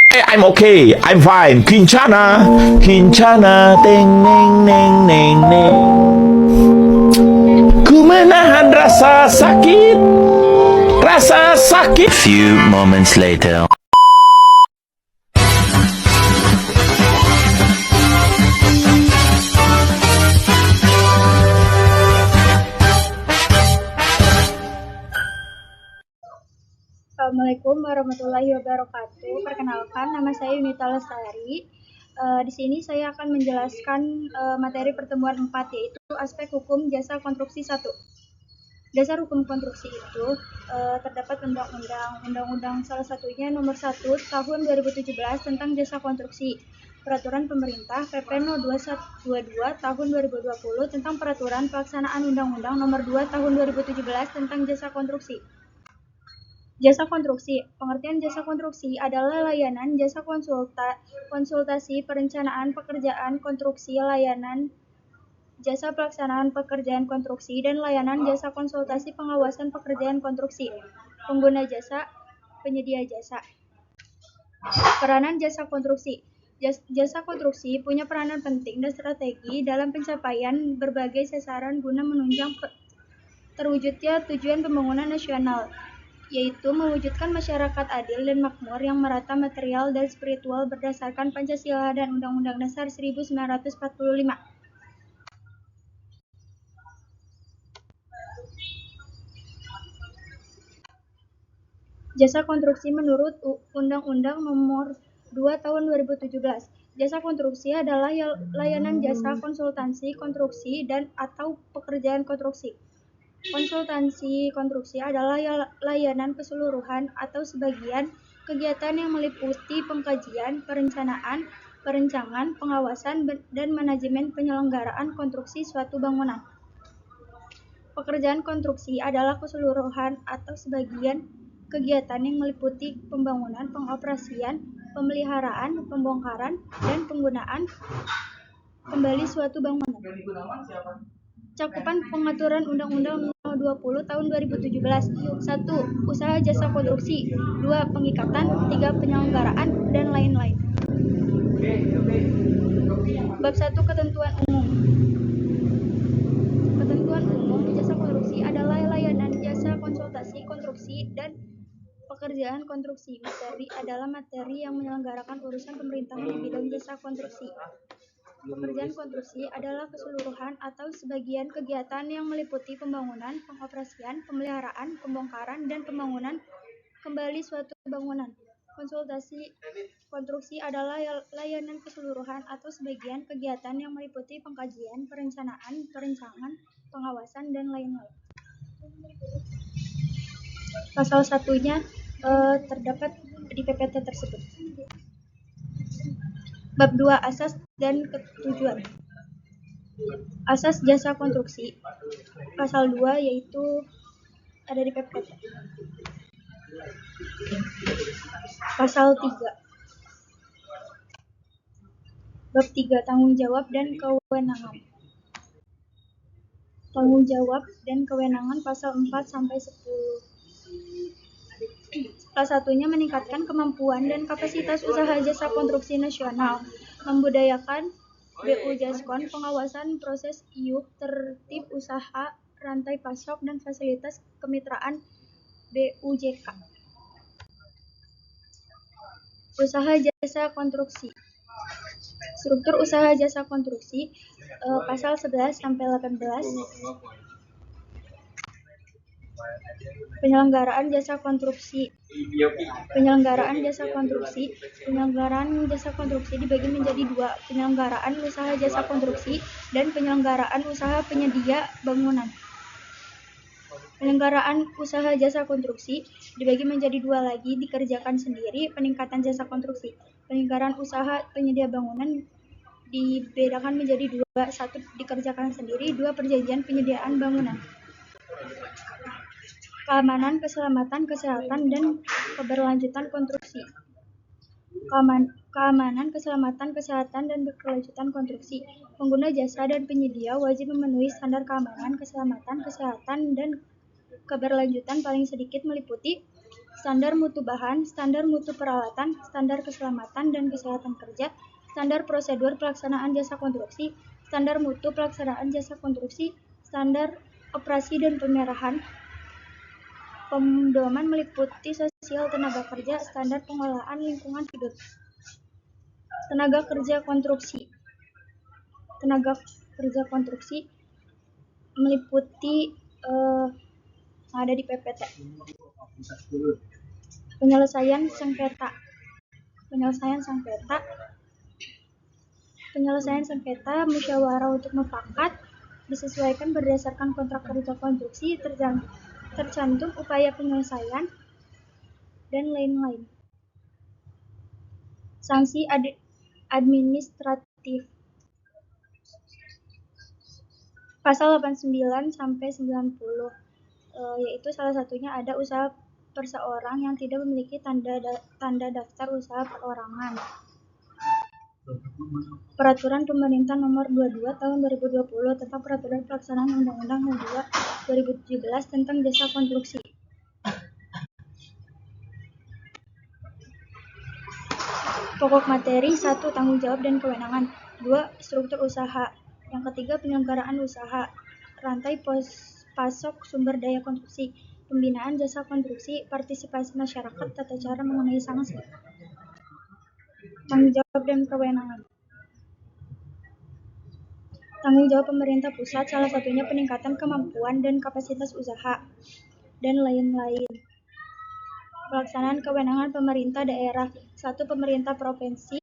I'm okay. I'm fine. Kincana, Kincana, teng neng neng neng neng. Ku menahan rasa sakit, rasa sakit. Few moments later. Assalamualaikum warahmatullahi wabarakatuh. Perkenalkan, nama saya Yunita Lestari. Di sini saya akan menjelaskan materi pertemuan 4, yaitu aspek hukum jasa konstruksi 1. Dasar hukum konstruksi itu terdapat undang-undang salah satunya nomor 1 tahun 2017 tentang jasa konstruksi, peraturan pemerintah PP No 2122 tahun 2020 tentang peraturan pelaksanaan undang-undang nomor 2 tahun 2017 tentang jasa konstruksi. Jasa konstruksi. Pengertian jasa konstruksi adalah layanan jasa konsultasi perencanaan pekerjaan konstruksi, layanan jasa pelaksanaan pekerjaan konstruksi, dan layanan jasa konsultasi pengawasan pekerjaan konstruksi. Pengguna jasa, penyedia jasa. Peranan jasa konstruksi. Jasa konstruksi punya peranan penting dan strategi dalam pencapaian berbagai sasaran guna menunjang terwujudnya tujuan pembangunan nasional, yaitu mewujudkan masyarakat adil dan makmur yang merata material dan spiritual berdasarkan Pancasila dan Undang-Undang Dasar 1945. Jasa konstruksi menurut Undang-Undang Nomor 2 Tahun 2017. Jasa konstruksi adalah layanan jasa konsultansi konstruksi dan atau pekerjaan konstruksi. Konsultansi konstruksi adalah layanan keseluruhan atau sebagian kegiatan yang meliputi pengkajian, perencanaan, perencangan, pengawasan, dan manajemen penyelenggaraan konstruksi suatu bangunan. Pekerjaan konstruksi adalah keseluruhan atau sebagian kegiatan yang meliputi pembangunan, pengoperasian, pemeliharaan, pembongkaran, dan penggunaan kembali suatu bangunan. Cakupan pengaturan Undang-Undang No. 20 Tahun 2017. 1. Usaha jasa konstruksi. 2. Pengikatan. 3. Penyelenggaraan, dan lain-lain. Bab 1. Ketentuan umum. Ketentuan umum jasa konstruksi adalah layanan jasa konsultasi konstruksi dan pekerjaan konstruksi. Materi adalah materi yang menyelenggarakan urusan pemerintahan di bidang jasa konstruksi. Pekerjaan konstruksi adalah keseluruhan atau sebagian kegiatan yang meliputi pembangunan, pengoperasian, pemeliharaan, pembongkaran, dan pembangunan kembali suatu bangunan. Konsultasi konstruksi adalah layanan keseluruhan atau sebagian kegiatan yang meliputi pengkajian, perencanaan, perencangan, pengawasan, dan lain-lain. Pasal satunya terdapat di PPT tersebut. Bab 2. Asas dan tujuan. Asas jasa konstruksi. Pasal 2 yaitu ada di PPT. Pasal 3. Bab 3. Tanggung jawab dan kewenangan. Tanggung jawab dan kewenangan pasal 4 sampai 10. Salah satunya meningkatkan kemampuan dan kapasitas usaha jasa konstruksi nasional, membudayakan BU Jaskon, pengawasan proses IUP, tertib usaha, rantai pasok, dan fasilitas kemitraan BUJK. Usaha jasa konstruksi. Struktur usaha jasa konstruksi pasal 11 sampai 18. Penyelenggaraan jasa konstruksi. Penyelenggaraan jasa konstruksi dibagi menjadi 2, penyelenggaraan usaha jasa konstruksi dan penyelenggaraan usaha penyedia bangunan. Penyelenggaraan usaha jasa konstruksi dibagi menjadi 2 lagi, dikerjakan sendiri, peningkatan jasa konstruksi. Penyelenggaraan usaha penyedia bangunan dibedakan menjadi 2, 1 dikerjakan sendiri, 2 perjanjian penyediaan bangunan. Keamanan, keselamatan, kesehatan, dan keberlanjutan konstruksi. Keamanan, keselamatan, kesehatan, dan keberlanjutan konstruksi. Pengguna jasa dan penyedia wajib memenuhi standar keamanan, keselamatan, kesehatan, dan keberlanjutan paling sedikit meliputi standar mutu bahan, standar mutu peralatan, standar keselamatan dan kesehatan kerja, standar prosedur pelaksanaan jasa konstruksi, standar mutu pelaksanaan jasa konstruksi, standar operasi dan pemerahan. Pedoman meliputi sosial tenaga kerja, standar pengolahan lingkungan hidup. Tenaga kerja konstruksi. Tenaga kerja konstruksi meliputi ada di PPT. Penyelesaian sengketa. Penyelesaian sengketa musyawarah untuk mufakat disesuaikan berdasarkan kontrak kerja konstruksi, tercantum upaya penyelesaian dan lain-lain. Sanksi administratif. Pasal 89 sampai 90, yaitu salah satunya ada usaha perseorang yang tidak memiliki tanda daftar usaha perorangan. Peraturan Pemerintah Nomor 22 Tahun 2020 tentang Peraturan Pelaksanaan Undang-Undang Nomor 2 2017 tentang Jasa Konstruksi. Pokok materi 1. Tanggung jawab dan kewenangan. 2. Struktur usaha. Yang ketiga, penyelenggaraan usaha. Rantai pasok sumber daya konstruksi. Pembinaan jasa konstruksi. Partisipasi masyarakat. Tata cara mengenai sanksi. Tanggung jawab dan kewenangan. Tanggung jawab pemerintah pusat, salah satunya peningkatan kemampuan dan kapasitas usaha, dan lain-lain. Pelaksanaan kewenangan pemerintah daerah. 1. Pemerintah provinsi.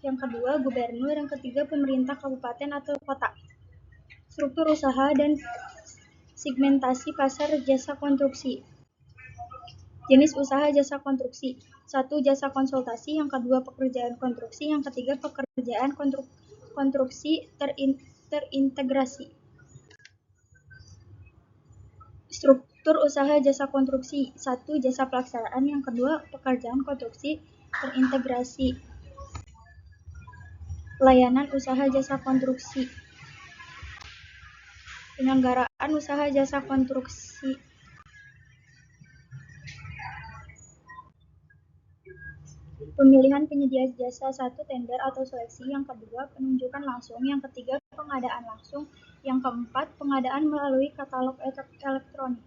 Yang kedua, gubernur. Yang ketiga, pemerintah kabupaten atau kota. Struktur usaha dan segmentasi pasar jasa konstruksi. Jenis usaha jasa konstruksi. 1. Jasa konsultasi. Yang kedua, pekerjaan konstruksi. Yang ketiga, pekerjaan konstruksi terintegrasi. Struktur usaha jasa konstruksi. 1. Jasa pelaksanaan. Yang kedua, pekerjaan konstruksi terintegrasi. Layanan usaha jasa konstruksi. Penyelenggaraan usaha jasa konstruksi. Pemilihan penyedia jasa. 1. Tender atau seleksi. Yang kedua, penunjukan langsung. Yang ketiga, pengadaan langsung. Yang keempat, pengadaan melalui katalog elektronik.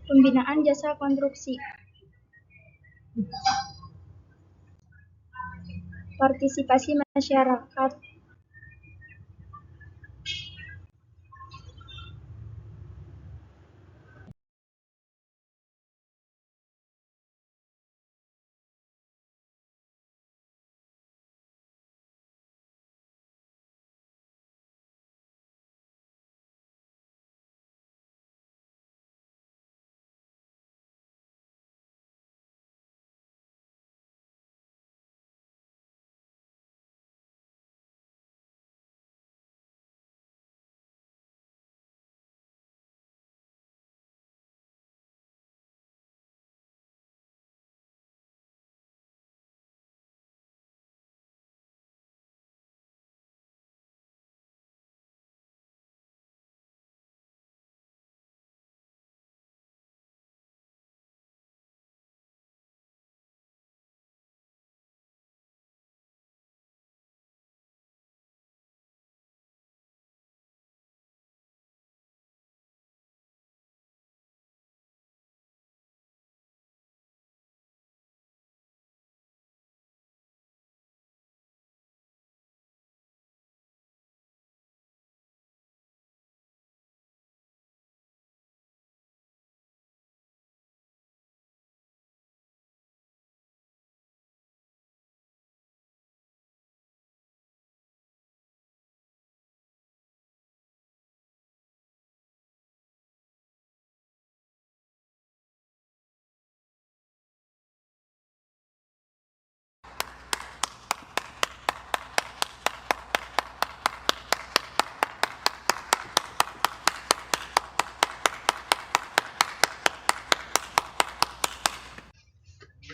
Pembinaan jasa konstruksi. Partisipasi masyarakat.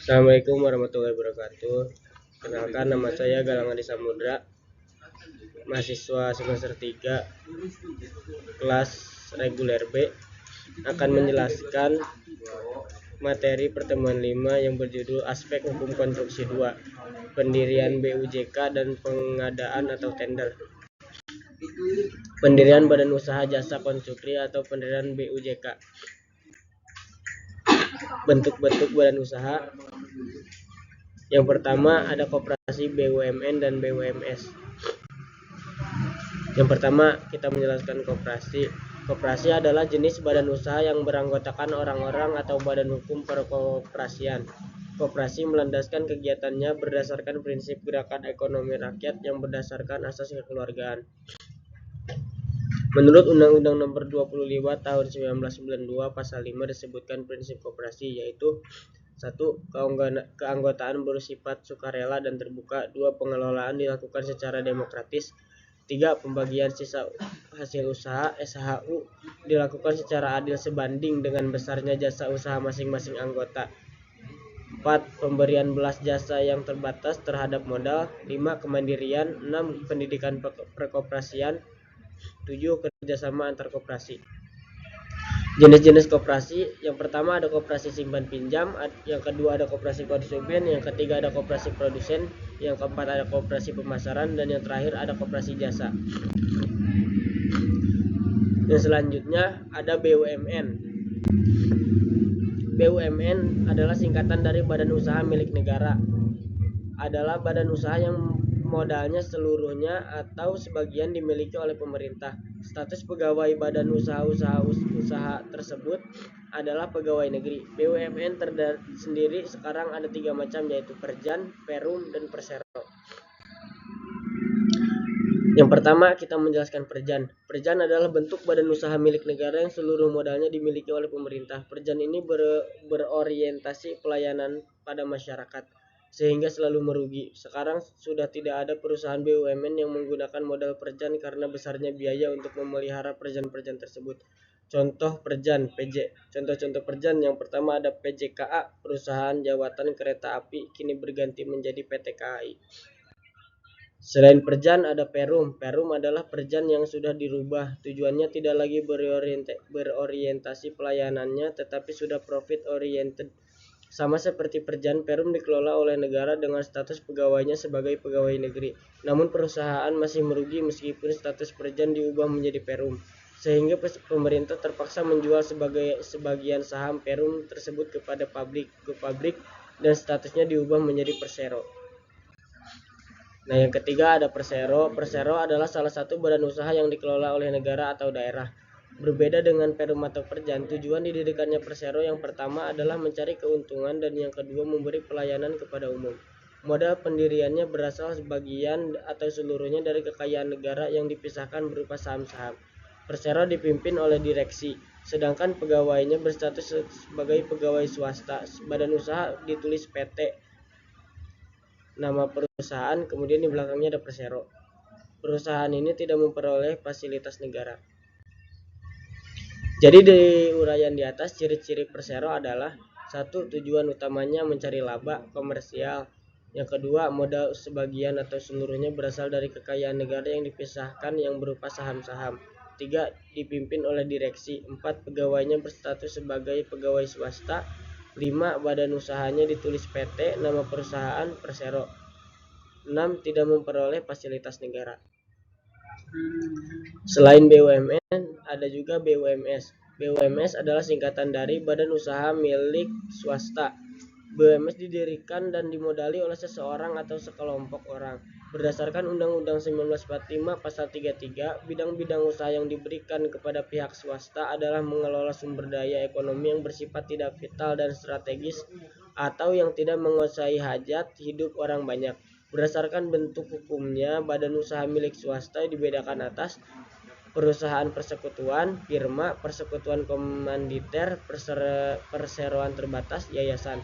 Assalamualaikum warahmatullahi wabarakatuh. Kenalkan, nama saya Galang Adi Samudra. mahasiswa semester 3 kelas reguler B akan menjelaskan materi pertemuan 5 yang berjudul Aspek Hukum Konstruksi 2, Pendirian BUJK dan Pengadaan atau Tender. Pendirian Badan Usaha Jasa Konstruksi atau pendirian BUJK. Bentuk-bentuk badan usaha. Yang pertama ada koperasi BUMN dan BUMS. Yang pertama kita menjelaskan koperasi. Koperasi adalah jenis badan usaha yang beranggotakan orang-orang atau badan hukum perkoperasian. Koperasi melandaskan kegiatannya berdasarkan prinsip gerakan ekonomi rakyat yang berdasarkan asas kekeluargaan. Menurut Undang-Undang Nomor 25 Tahun 1992 Pasal 5 disebutkan prinsip koperasi, yaitu 1. Keanggotaan bersifat sukarela dan terbuka. 2. Pengelolaan dilakukan secara demokratis. 3. Pembagian sisa hasil usaha (SHU) dilakukan secara adil sebanding dengan besarnya jasa usaha masing-masing anggota. 4. Pemberian belas jasa yang terbatas terhadap modal. 5. Kemandirian. 6. Pendidikan perkoperasian. 7. Kerjasama antar koperasi. Jenis-jenis koperasi. Yang pertama ada koperasi simpan pinjam, yang kedua ada koperasi konsumen, yang ketiga ada koperasi produsen, yang keempat ada koperasi pemasaran, dan yang terakhir ada koperasi jasa. Yang selanjutnya ada BUMN. BUMN adalah singkatan dari Badan Usaha Milik Negara. Adalah badan usaha yang modalnya seluruhnya atau sebagian dimiliki oleh pemerintah. Status pegawai badan usaha tersebut adalah pegawai negeri. BUMN sendiri sekarang ada 3 macam, yaitu Perjan, Perum, dan Persero. Yang pertama kita menjelaskan Perjan. Perjan adalah bentuk badan usaha milik negara yang seluruh modalnya dimiliki oleh pemerintah. Perjan ini berorientasi pelayanan pada masyarakat, sehingga selalu merugi. Sekarang sudah tidak ada perusahaan BUMN yang menggunakan modal Perjan karena besarnya biaya untuk memelihara Perjan-Perjan tersebut. Contoh Perjan, PJ. Contoh-contoh Perjan yang pertama ada PJKA, Perusahaan Jawatan Kereta Api, kini berganti menjadi PT KAI. Selain Perjan ada Perum. Perum adalah Perjan yang sudah dirubah. Tujuannya tidak lagi berorientasi pelayanannya, tetapi sudah profit oriented. Sama seperti Perjan, Perum dikelola oleh negara dengan status pegawainya sebagai pegawai negeri. Namun perusahaan masih merugi meskipun status Perjan diubah menjadi Perum, sehingga pemerintah terpaksa menjual sebagian saham Perum tersebut kepada pabrik dan statusnya diubah menjadi Persero. Nah, yang ketiga ada Persero. Persero adalah salah satu badan usaha yang dikelola oleh negara atau daerah. Berbeda dengan Perum atau Perjan, tujuan didirikannya Persero yang pertama adalah mencari keuntungan dan yang kedua memberi pelayanan kepada umum. Modal pendiriannya berasal sebagian atau seluruhnya dari kekayaan negara yang dipisahkan berupa saham-saham. Persero dipimpin oleh direksi, sedangkan pegawainya berstatus sebagai pegawai swasta. Badan usaha ditulis PT, nama perusahaan, kemudian di belakangnya ada Persero. Perusahaan ini tidak memperoleh fasilitas negara. Jadi di uraian di atas, ciri-ciri Persero adalah: 1. Tujuan utamanya mencari laba komersial. Yang kedua, modal sebagian atau seluruhnya berasal dari kekayaan negara yang dipisahkan yang berupa saham-saham. 3. Dipimpin oleh direksi. 4. Pegawainya berstatus sebagai pegawai swasta. 5. Badan usahanya ditulis PT, nama perusahaan Persero. 6. Tidak memperoleh fasilitas negara. Selain BUMN, ada juga BUMS. BUMS adalah singkatan dari Badan Usaha Milik Swasta. BUMS didirikan dan dimodali oleh seseorang atau sekelompok orang. Berdasarkan Undang-Undang 1945 Pasal 33, bidang-bidang usaha yang diberikan kepada pihak swasta adalah mengelola sumber daya ekonomi yang bersifat tidak vital dan strategis atau yang tidak menguasai hajat hidup orang banyak. Berdasarkan bentuk hukumnya, badan usaha milik swasta dibedakan atas: perusahaan persekutuan, firma, persekutuan komanditer, perseroan terbatas, yayasan.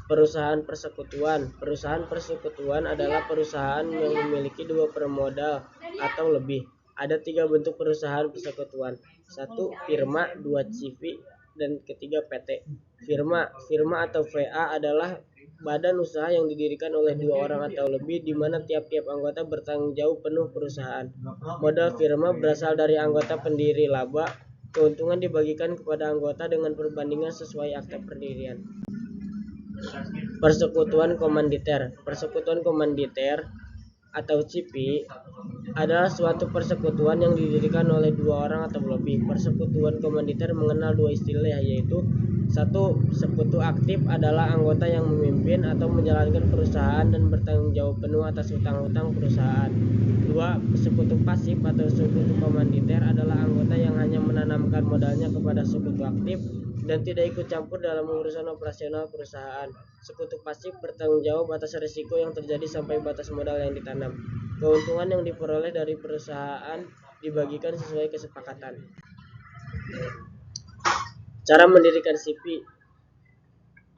Perusahaan persekutuan. Perusahaan persekutuan adalah perusahaan yang memiliki 2 permodal atau lebih. Ada 3 bentuk perusahaan persekutuan: 1. Firma, 2. CV, dan ketiga PT. Firma atau VA adalah badan usaha yang didirikan oleh 2 orang atau lebih, di mana tiap-tiap anggota bertanggung jawab penuh perusahaan. Modal firma berasal dari anggota pendiri laba. Keuntungan dibagikan kepada anggota dengan perbandingan sesuai akta pendirian. Persekutuan komanditer. Persekutuan komanditer atau CP adalah suatu persekutuan yang didirikan oleh 2 orang atau lebih. Persekutuan komanditer mengenal 2 istilah, yaitu: 1. Sekutu aktif adalah anggota yang memimpin atau menjalankan perusahaan dan bertanggung jawab penuh atas hutang-hutang perusahaan. 2. Sekutu pasif atau sekutu komanditer adalah anggota yang hanya menanamkan modalnya kepada sekutu aktif dan tidak ikut campur dalam urusan operasional perusahaan. Sekutu pasif bertanggung jawab atas risiko yang terjadi sampai batas modal yang ditanam. Keuntungan yang diperoleh dari perusahaan dibagikan sesuai kesepakatan. Cara mendirikan CP.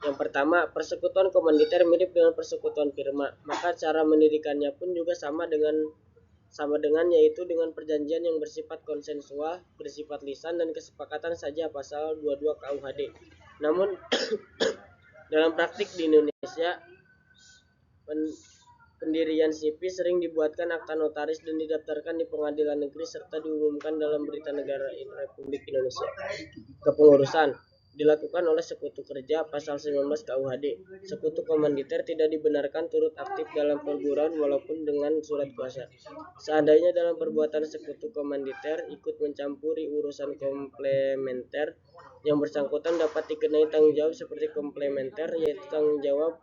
Yang pertama, persekutuan komanditer mirip dengan persekutuan firma, maka cara mendirikannya pun juga sama dengan yaitu dengan perjanjian yang bersifat konsensual, bersifat lisan dan kesepakatan saja pasal 22 KUHD. Namun dalam praktik di Indonesia, pendirian CP sering dibuatkan akta notaris dan didaftarkan di pengadilan negeri serta diumumkan dalam berita negara Republik Indonesia. Kepengurusan dilakukan oleh sekutu kerja pasal 19 KUHD. Sekutu komanditer tidak dibenarkan turut aktif dalam perguruan walaupun dengan surat kuasa. Seandainya dalam perbuatan sekutu komanditer ikut mencampuri urusan komplementer, yang bersangkutan dapat dikenai tanggung jawab seperti komplementer, yaitu tanggung jawab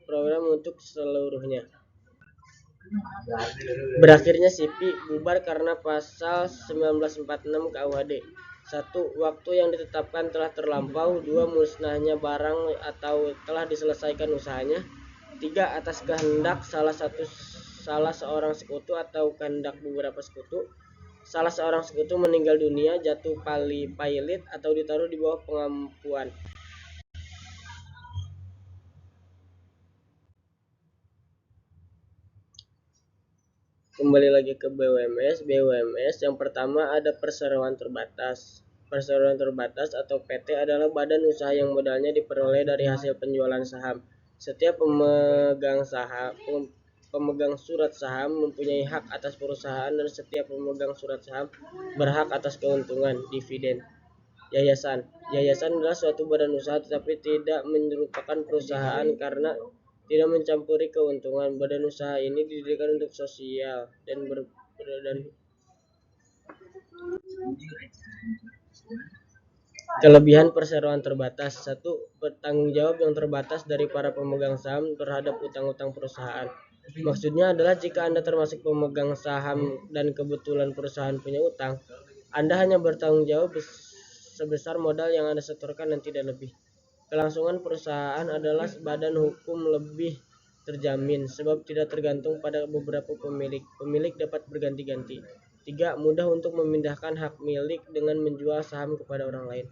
program untuk seluruhnya. Berakhirnya CP bubar karena pasal 1946 KUHD. 1. Waktu yang ditetapkan telah terlampau. 2. Musnahnya barang atau telah diselesaikan usahanya. 3. Atas kehendak salah seorang sekutu atau kehendak beberapa sekutu, salah seorang sekutu meninggal dunia, jatuh pailit, atau ditaruh di bawah pengampuan. Kembali lagi ke BUMS. Yang pertama ada perseroan terbatas. Perseroan terbatas atau PT adalah badan usaha yang modalnya diperoleh dari hasil penjualan saham. Setiap pemegang surat saham mempunyai hak atas perusahaan dan setiap pemegang surat saham berhak atas keuntungan dividen. Yayasan adalah suatu badan usaha tetapi tidak merupakan perusahaan karena tidak mencampuri keuntungan. Badan usaha ini didirikan untuk sosial dan kelebihan perseroan terbatas. 1. Bertanggung jawab yang terbatas dari para pemegang saham terhadap utang-utang perusahaan. Maksudnya adalah jika Anda termasuk pemegang saham dan kebetulan perusahaan punya utang, Anda hanya bertanggung jawab sebesar modal yang Anda setorkan dan tidak lebih. Kelangsungan perusahaan adalah badan hukum lebih terjamin sebab tidak tergantung pada beberapa pemilik. Pemilik dapat berganti-ganti. 3. Mudah untuk memindahkan hak milik dengan menjual saham kepada orang lain.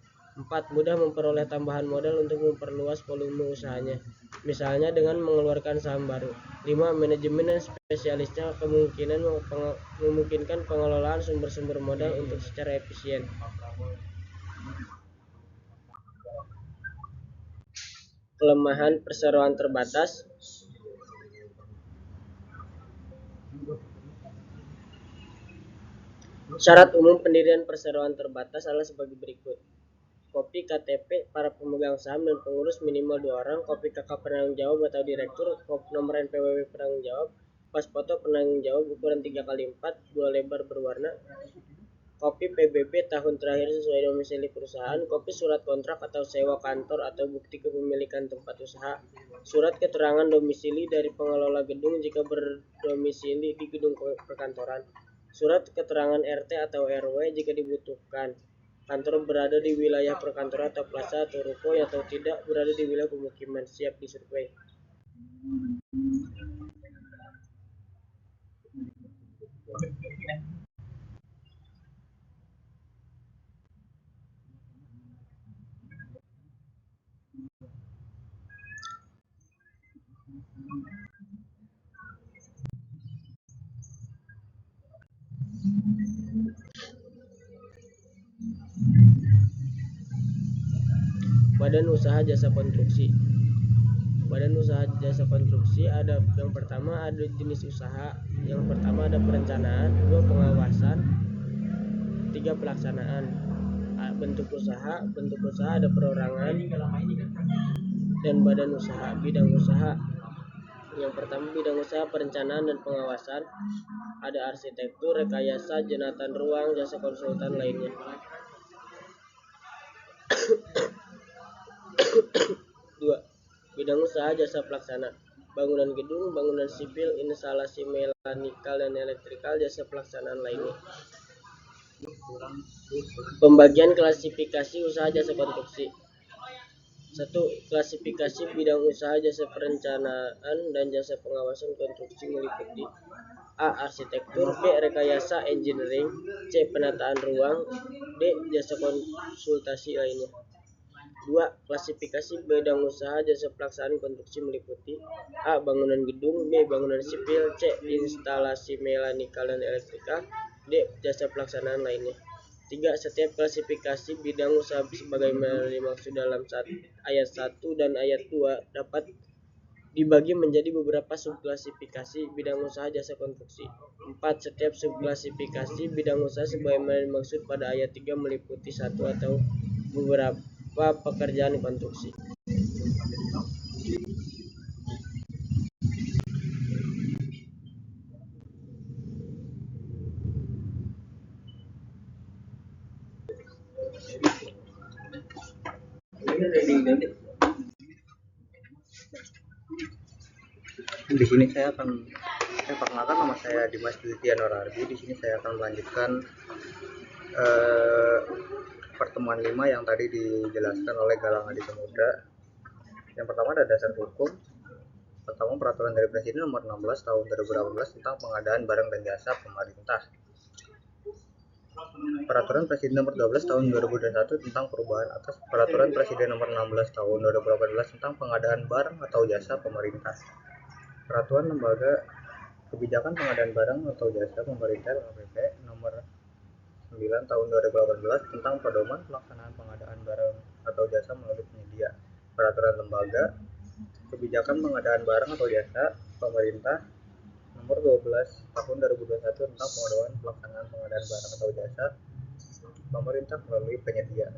4. Mudah memperoleh tambahan modal untuk memperluas volume usahanya, misalnya dengan mengeluarkan saham baru. 5. Manajemen dan spesialisnya memungkinkan pengelolaan sumber-sumber modal untuk secara efisien. Kelemahan perseroan terbatas. Syarat umum pendirian perseroan terbatas adalah sebagai berikut. Kopi KTP para pemegang saham dan pengurus minimal 2 orang, kopi KK penanggung jawab atau direktur, nomor NPWP penanggung jawab, pas foto penanggung jawab ukuran 3x4, 2 lebar berwarna, kopi PBB tahun terakhir sesuai domisili perusahaan, kopi surat kontrak atau sewa kantor atau bukti kepemilikan tempat usaha, surat keterangan domisili dari pengelola gedung jika berdomisili di gedung perkantoran, surat keterangan RT atau RW jika dibutuhkan. Kantor berada di wilayah perkantoran atau plaza atau ruko atau tidak berada di wilayah pemukiman, siap disurvei. Badan Usaha Jasa Konstruksi. Badan usaha jasa konstruksi ada yang pertama ada jenis usaha. Yang pertama ada perencanaan, dua pengawasan, tiga pelaksanaan. Bentuk usaha ada perorangan dan badan usaha. Bidang usaha yang pertama bidang usaha perencanaan dan pengawasan, ada arsitektur, rekayasa, jenatan ruang, jasa konsultan lainnya. Dua, bidang usaha jasa pelaksana, bangunan gedung, bangunan sipil, instalasi mekanikal dan elektrikal, jasa pelaksanaan lainnya. Pembagian klasifikasi usaha jasa konstruksi. 1. Klasifikasi bidang usaha jasa perencanaan dan jasa pengawasan konstruksi meliputi: A. Arsitektur, B. Rekayasa engineering, C. Penataan ruang, D. Jasa konsultasi lainnya. 2. Klasifikasi bidang usaha jasa pelaksanaan konstruksi meliputi: A. Bangunan gedung, B. Bangunan sipil, C. Instalasi mekanikal dan elektrikal, D. Jasa pelaksanaan lainnya. 3. Setiap klasifikasi bidang usaha sebagaimana dimaksud dalam ayat 1 dan ayat 2 dapat dibagi menjadi beberapa subklasifikasi bidang usaha jasa konstruksi. 4. Setiap subklasifikasi bidang usaha sebagaimana dimaksud pada ayat 3 meliputi satu atau beberapa pekerjaan konstruksi. Di sini saya perkenalkan, nama saya Dimas Ditian Norardi. Di sini saya akan melanjutkan pertemuan 5 yang tadi dijelaskan oleh Galang Adi Samudra. Yang pertama ada dasar hukum. Pertama, peraturan dari Presiden nomor 16 tahun 2018 tentang pengadaan barang dan jasa pemerintah. Peraturan Presiden nomor 12 tahun 2021 tentang perubahan atas Peraturan Presiden nomor 16 tahun 2018 tentang pengadaan barang atau jasa pemerintah. Peraturan Lembaga Kebijakan Pengadaan Barang atau Jasa Pemerintah (LKPP) nomor 9 tahun 2018 tentang pedoman pelaksanaan pengadaan barang atau jasa melalui penyedia. Peraturan Lembaga Kebijakan Pengadaan Barang atau Jasa Pemerintah nomor 12 tahun 2021 tentang pedoman pelaksanaan pengadaan barang atau jasa pemerintah melalui penyedia.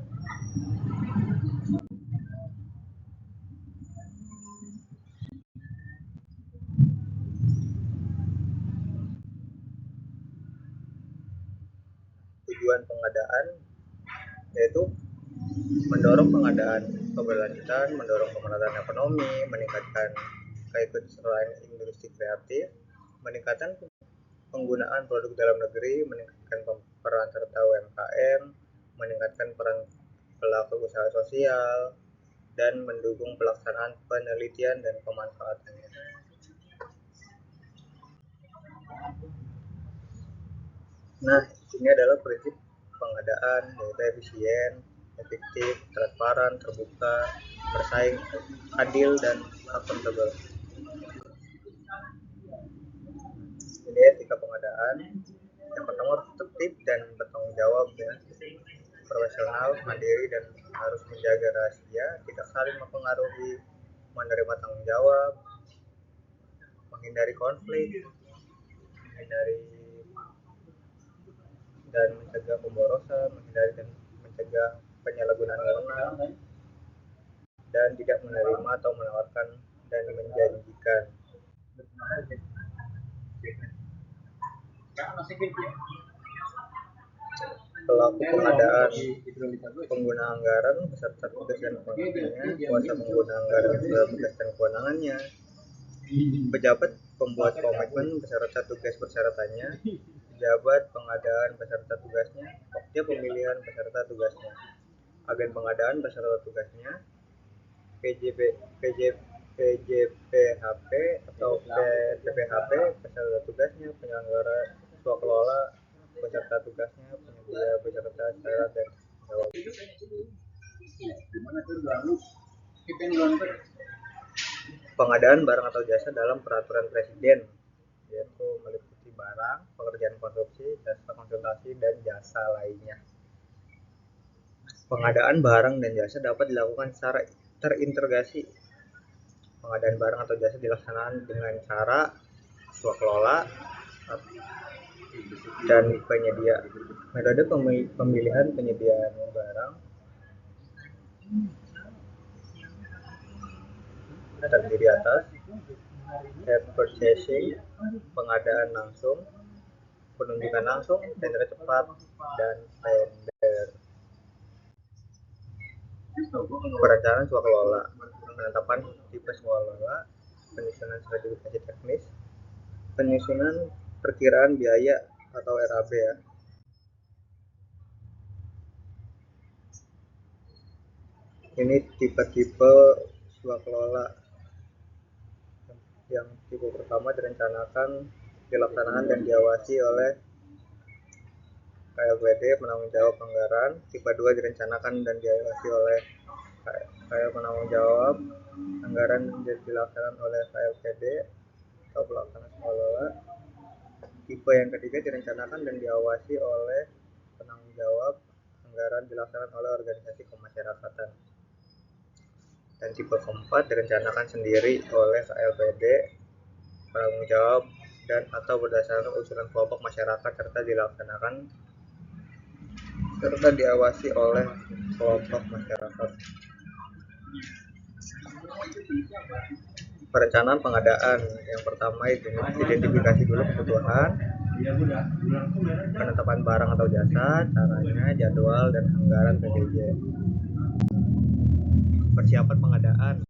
Tujuan pengadaan yaitu mendorong pengadaan keberlanjutan, mendorong pemerataan ekonomi, meningkatkan keikutsertaan industri kreatif, meningkatkan penggunaan produk dalam negeri, meningkatkan peran serta UMKM, meningkatkan peran pelaku usaha sosial, dan mendukung pelaksanaan penelitian dan pemanfaatannya. Nah, ini adalah prinsip pengadaan, yaitu efisien, efektif, transparan, terbuka, bersaing, adil, dan akuntabel. Ini etika pengadaan. Yang pertama harus tertib dan bertanggung jawab, ya, profesional, mandiri, dan harus menjaga rahasia, tidak saling mempengaruhi, menerima tanggung jawab, menghindari konflik, menghindari dan mencegah pemborosan, menghindari dan mencegah penyalahgunaan wewenang, dan tidak menerima atau menawarkan dan menjanjikan. Pelaku pengadaan, pengguna anggaran beserta tugas dan kewenangannya, kuasa pengguna anggaran beserta tugas dan kewenangannya, pejabat pembuat komitmen beserta tugas persyaratannya, pejabat pengadaan beserta tugasnya, pokja pemilihan beserta tugasnya, agen pengadaan beserta tugasnya, PJPHP atau PPHP beserta tugasnya, penyelenggara swakelola beserta tugasnya, penyedia beserta syarat dan jawab. Pengadaan barang atau jasa dalam peraturan Presiden, yaitu meliputi barang, pekerjaan konstruksi, jasa konsultasi, dan jasa lainnya. Pengadaan barang dan jasa dapat dilakukan secara terintegrasi pengadaan barang atau jasa dilaksanakan dengan cara swakelola dan penyedia. Metode pemilihan penyediaan barang terdiri atas purchasing, pengadaan langsung, penunjukan langsung, tender cepat, dan tender. Perencanaan swakelola, penetapan tipe swakelola, penyusunan sertifikasi teknis, penyusunan perkiraan biaya atau RAB ya. Ini tipe-tipe swakelola. Yang tipe pertama direncanakan, dilaksanakan dan diawasi oleh KLPD penanggung jawab anggaran. Tipe 2 direncanakan dan diawasi oleh KL penanggung jawab anggaran dan dilaksanakan oleh KLPD atau pelaksana swakelola. Tipe yang ketiga direncanakan dan diawasi oleh penanggung jawab anggaran dilaksanakan oleh organisasi kemasyarakatan. Dan tipe keempat direncanakan sendiri oleh KLPD, penanggung jawab dan atau berdasarkan usulan kelompok masyarakat serta diawasi oleh kelompok masyarakat. Perencanaan pengadaan, yang pertama itu identifikasi dulu kebutuhan, penetapan barang atau jasa, caranya, jadwal, dan anggaran PBJ. Persiapan pengadaan,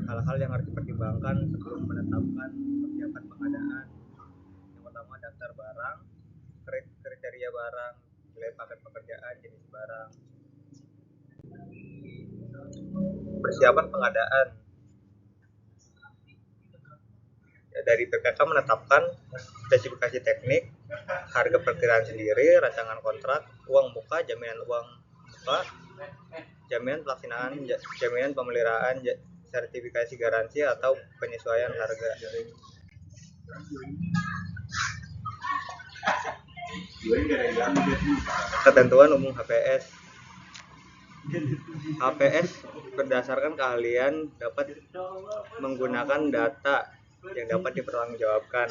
hal-hal yang harus dipertimbangkan sebelum menetapkan persiapan pengadaan. Yang pertama, daftar barang, kriteria barang, nilai paket pekerjaan, jenis barang. Persiapan pengadaan, dari PPK menetapkan spesifikasi teknik, harga perkiraan sendiri, rancangan kontrak, uang muka, jaminan uang muka, jaminan pelaksanaan, jaminan pemeliharaan, sertifikasi garansi atau penyesuaian harga. Ketentuan umum HPS. HPS berdasarkan keahlian dapat menggunakan data yang dapat dipertanggungjawabkan.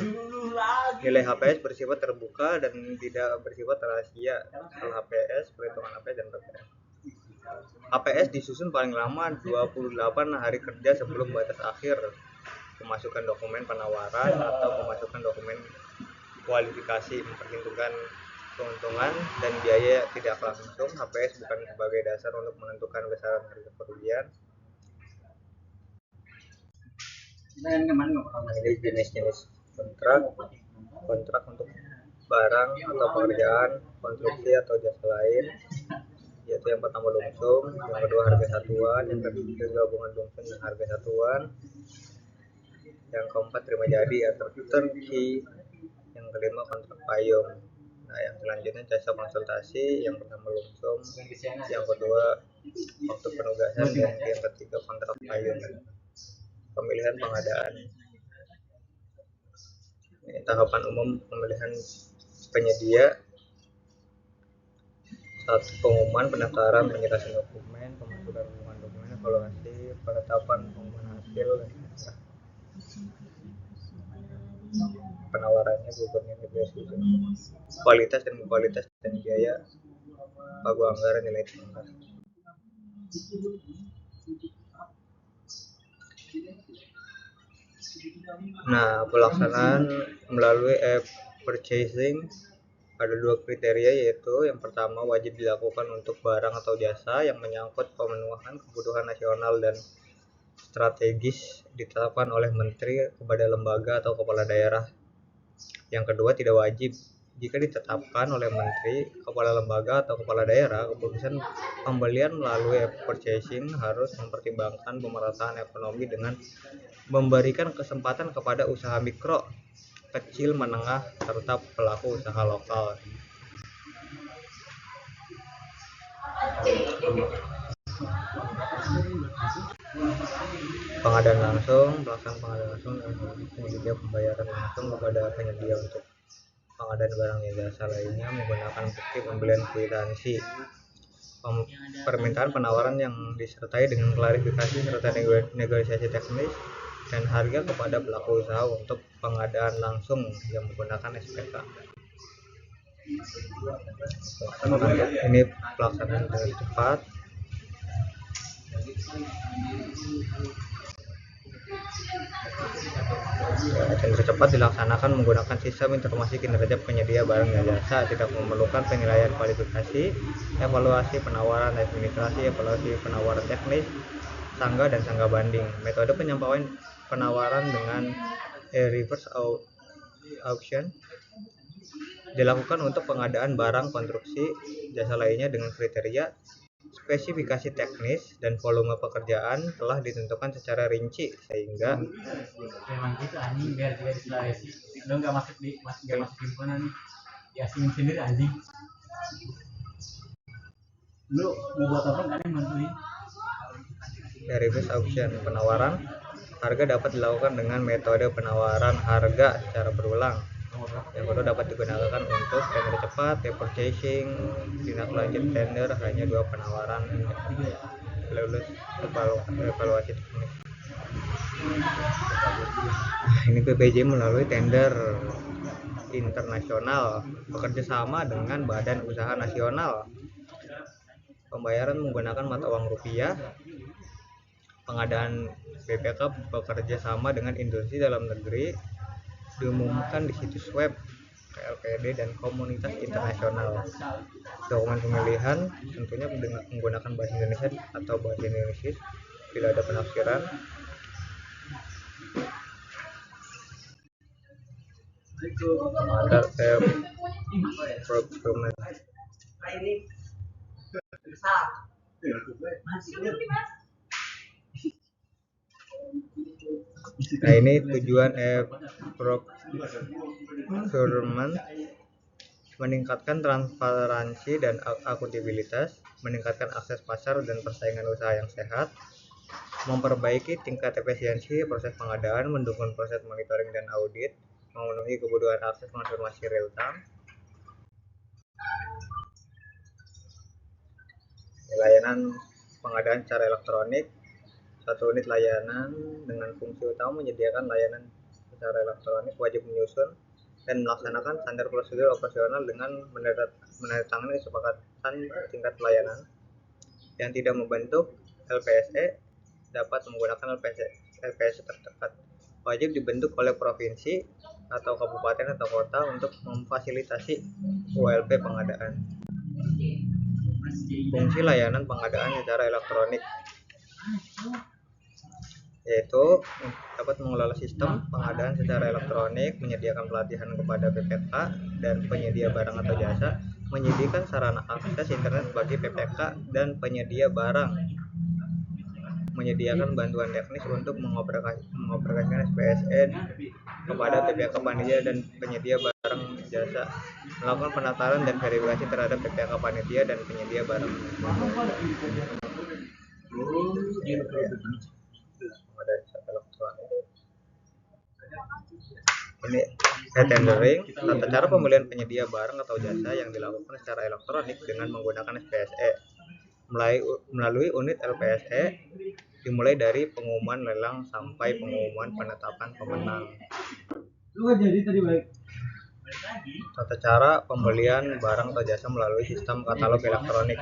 Nilai HPS bersifat terbuka dan tidak bersifat rahasia. Soal HPS, perhitungan HPS dan PPS. HPS disusun paling lama 28 hari kerja sebelum batas akhir pemasukan dokumen penawaran atau pemasukan dokumen kualifikasi, memperhitungkan keuntungan dan biaya tidak langsung. HPS bukan sebagai dasar untuk menentukan besaran harga kerugian. Ini jenis-jenis kontrak untuk barang atau pekerjaan, konstruksi atau jasa lain, yaitu yang pertama lumsum, yang kedua harga satuan, yang ketiga gabungan lumsum dan harga satuan, yang keempat terima jadi atau turnkey, yang kelima kontrak payung. Nah, yang selanjutnya jasa konsultasi, yang pertama lumsum, yang kedua waktu penugasan, dan yang ketiga kontrak payung. Pemilihan pengadaan. Ini tahapan umum pemilihan penyedia. 1. Pengumuman, pendaftaran, penyerahan dokumen, pemasukan hubungan dokumen, evaluasi, penetapan pengumuman hasil, penawarannya, gubernur, kualitas dan biaya, pagu anggaran, nilai tukar. Nah, pelaksanaan melalui purchasing ada 2 kriteria, yaitu yang pertama wajib dilakukan untuk barang atau jasa yang menyangkut pemenuhan kebutuhan nasional dan strategis ditetapkan oleh menteri kepada lembaga atau kepala daerah. Yang kedua tidak wajib. Jika ditetapkan oleh menteri, kepala lembaga atau kepala daerah, keputusan pembelian melalui purchasing harus mempertimbangkan pemerataan ekonomi dengan memberikan kesempatan kepada usaha mikro, kecil, menengah, serta pelaku usaha lokal. Pengadaan langsung, pelaksanaan pengadaan langsung dan penyedia pembayaran langsung kepada penyedia untuk pengadaan barang dan jasa lainnya menggunakan bukti pembelian kwitansi. permintaan penawaran yang disertai dengan klarifikasi serta negosiasi teknis dan harga kepada pelaku usaha untuk pengadaan langsung yang menggunakan SPK. Ini pelaksanaan dengan cepat. Tender cepat dilaksanakan menggunakan sistem informasi kinerja penyedia barang dan jasa, tidak memerlukan penilaian kualifikasi, evaluasi penawaran administrasi, evaluasi penawaran teknis, sangga dan sangga banding. Metode penyampaian penawaran dengan reverse auction dilakukan untuk pengadaan barang, konstruksi, jasa lainnya dengan kriteria, spesifikasi teknis, dan volume pekerjaan telah ditentukan secara rinci sehingga emang gitu anjing, biar juga di Sulawesi lo nggak masuk himpunan nih, diasingin sendiri anjing. Lu mau buat apa nggak ada yang bantuin? dari reverse auction penawaran harga dapat dilakukan dengan metode penawaran harga secara berulang. Yang kedua dapat digunakan untuk tender cepat, purchasing, tindak lanjut tender, hanya 2 penawaran, lulus evaluasi teknis. Ini PPJ melalui tender internasional bekerja sama dengan badan usaha nasional. Pembayaran menggunakan mata uang rupiah. Pengadaan BPK bekerja sama dengan industri dalam negeri, diumumkan di situs web KLPD dan komunitas internasional. Dokumen pemilihan tentunya menggunakan bahasa Indonesia atau bahasa Indonesia bila ada penafsiran. Procurement. Nah, ini tujuan procurement meningkatkan transparansi dan akuntabilitas, meningkatkan akses pasar dan persaingan usaha yang sehat, memperbaiki tingkat efisiensi proses pengadaan, mendukung proses monitoring dan audit, memenuhi kebutuhan akses informasi real time, layanan pengadaan secara elektronik. 1 unit layanan dengan fungsi utama menyediakan layanan secara elektronik wajib menyusun dan melaksanakan standar prosedur operasional dengan menandatangani kesepakatan tingkat pelayanan. Yang tidak membentuk LPSE dapat menggunakan LPSE terdekat. Wajib dibentuk oleh provinsi atau kabupaten atau kota untuk memfasilitasi ULP pengadaan. Fungsi layanan pengadaan secara elektronik yaitu dapat mengelola sistem pengadaan secara elektronik, menyediakan pelatihan kepada PPK dan penyedia barang atau jasa, menyediakan sarana akses internet bagi PPK dan penyedia barang, menyediakan bantuan teknis untuk mengoperasikan SPSE kepada PPK panitia dan penyedia barang jasa, melakukan pendaftaran dan verifikasi terhadap PPK panitia dan penyedia barang. Ini tendering, tata cara pembelian penyedia barang atau jasa yang dilakukan secara elektronik dengan menggunakan SPSE melalui unit LPSE, dimulai dari pengumuman lelang sampai pengumuman penetapan pemenang. Tata cara pembelian barang atau jasa melalui sistem katalog elektronik.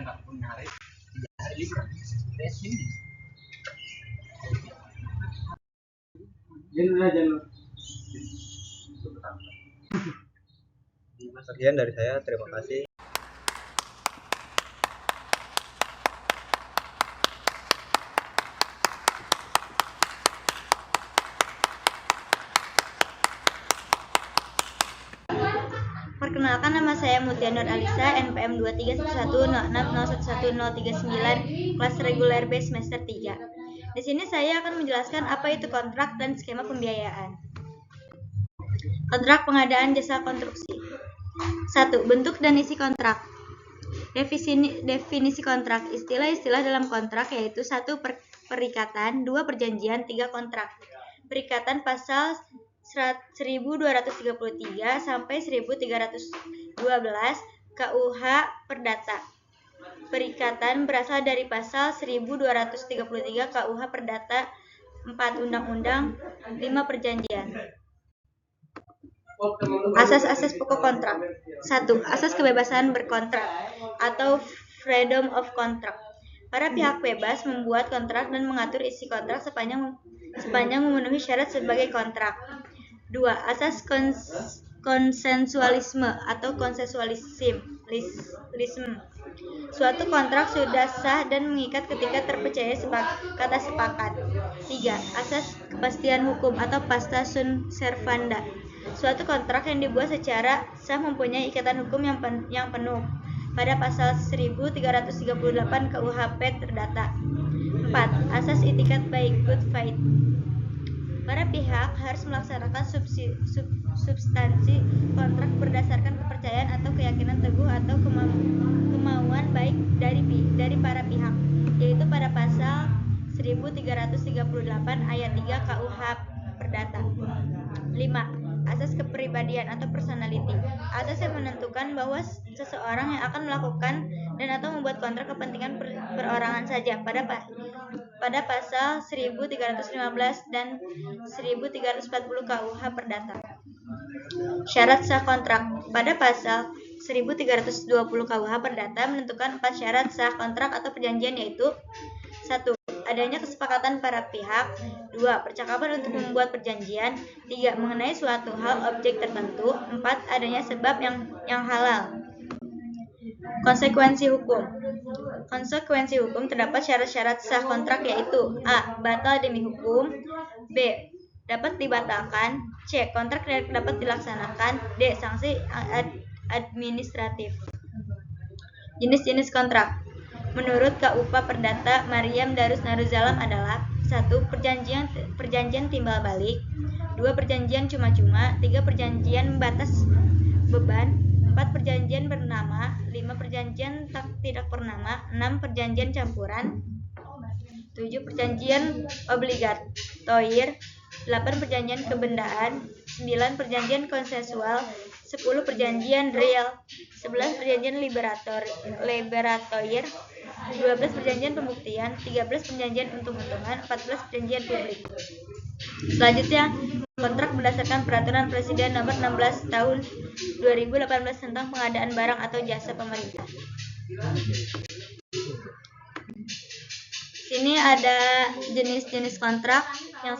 Sekian dari saya, terima kasih. Perkenalkan, nama saya Mutia Nur Alisa, NPM 23110601139, kelas reguler B semester 3. Di sini saya akan menjelaskan apa itu kontrak dan skema pembiayaan. Kontrak pengadaan jasa konstruksi. 1. Bentuk dan isi kontrak. Definisi kontrak. Istilah-istilah dalam kontrak yaitu 1. Perikatan, 2. Perjanjian, 3. Kontrak. Perikatan pasal 1233 sampai 1312 KUH Perdata. perikatan berasal dari pasal 1233 KUH Perdata 4 Undang-Undang 5 Perjanjian. Asas-asas pokok kontrak. 1. Asas kebebasan berkontrak atau freedom of contract. Para pihak bebas membuat kontrak dan mengatur isi kontrak sepanjang memenuhi syarat sebagai kontrak. 2. Asas konsensualisme atau konsensualisme. Suatu kontrak sudah sah dan mengikat ketika terpercaya kata sepakat. 3. Asas kepastian hukum atau pacta sunt servanda. Suatu kontrak yang dibuat secara sah mempunyai ikatan hukum yang penuh pada pasal 1338 KUHP Perdata. 4. Asas itikat baik good faith. Para pihak harus melaksanakan substansi kontrak berdasarkan kepercayaan atau keyakinan teguh atau kemauan baik dari para pihak, yaitu pada pasal 1338 ayat 3 KUH Perdata. 5. Asas kepribadian atau personality. Asas yang menentukan bahwa seseorang yang akan melakukan dan atau membuat kontrak kepentingan perorangan saja pada pasal 1315 dan 1340 KUH Perdata. Syarat sah kontrak. Pada pasal 1320 KUH Perdata menentukan 4 syarat sah kontrak atau perjanjian, yaitu 1. Adanya kesepakatan para pihak. 2. Percakapan untuk membuat perjanjian. 3. Mengenai suatu hal objek tertentu. 4. Adanya sebab yang halal. Konsekuensi hukum. Konsekuensi hukum terdapat syarat-syarat sah kontrak, yaitu A. Batal demi hukum. B. Dapat dibatalkan. C. Kontrak dapat dilaksanakan. D. Sanksi administratif. Jenis-jenis kontrak. Menurut KUPA Perdata Maryam Darus Naruzalam adalah 1. Perjanjian timbal balik. 2. Perjanjian cuma-cuma. 3. Perjanjian batas beban. 4. Perjanjian bernama. 5. Perjanjian tidak bernama. 6. Perjanjian campuran. 7. Perjanjian obligatoir. 8. Perjanjian kebendaan. 9. Perjanjian konsensual. 10. Perjanjian real. 11. Perjanjian liberator. 12. Perjanjian pembuktian. 13. Perjanjian untung-untungan. 14. Perjanjian publik. Selanjutnya, kontrak berdasarkan Peraturan Presiden Nomor 16 Tahun 2018 tentang pengadaan barang atau jasa pemerintah. Sini ada jenis-jenis kontrak yang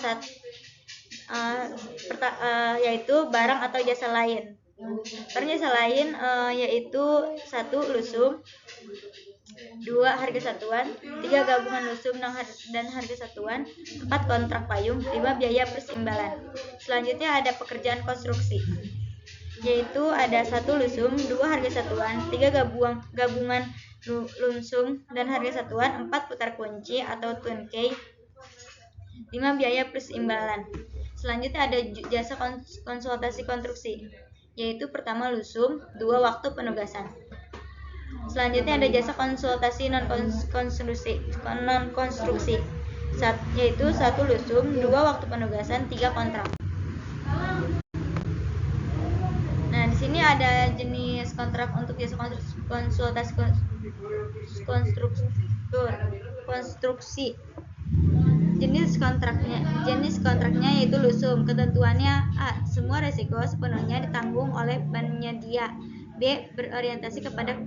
yaitu barang atau jasa lain. Barang jasa lain yaitu 1. Lusum. 2. Harga satuan. 3. Gabungan lusum dan harga satuan. 4. Kontrak payung. 5. Biaya persimbalan. Selanjutnya ada pekerjaan konstruksi, yaitu ada 1. Lusum. 2. Harga satuan. 3. Gabungan lusum dan harga satuan. 4. Putar kunci atau turnkey. 5. Biaya persimbalan. Selanjutnya ada jasa konsultasi konstruksi, yaitu pertama lusum. 2. Waktu penugasan. Selanjutnya ada jasa konsultasi non-konstruksi, yaitu 1. Lusum. 2. Waktu penugasan. 3. Kontrak. Nah, di sini ada jenis kontrak untuk jasa konsultasi konstruksi. Jenis kontraknya yaitu lusum. Ketentuannya: A. Semua resiko sepenuhnya ditanggung oleh penyedia. B. Berorientasi kepada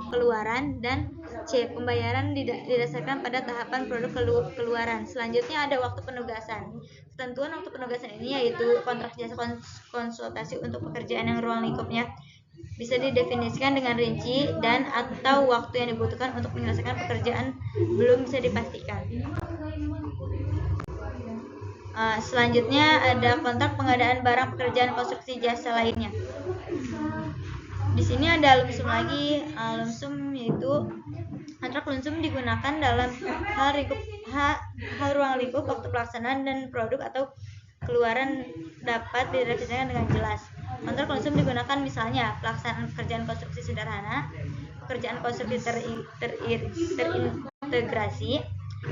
keluaran. Dan C. Pembayaran didasarkan pada tahapan produk keluaran. Selanjutnya ada waktu penugasan. Ketentuan waktu penugasan ini yaitu kontrak jasa konsultasi untuk pekerjaan yang ruang lingkupnya bisa didefinisikan dengan rinci dan atau waktu yang dibutuhkan untuk menyelesaikan pekerjaan belum bisa dipastikan. Selanjutnya ada kontrak pengadaan barang pekerjaan konstruksi jasa lainnya. Di sini ada lumsum lagi. Lumsum yaitu kontrak lumsum digunakan dalam hal ruang lingkup waktu pelaksanaan dan produk atau keluaran dapat didefinisikan dengan jelas. Kontrak lumsum digunakan misalnya pelaksanaan pekerjaan konstruksi sederhana, pekerjaan konstruksi terintegrasi,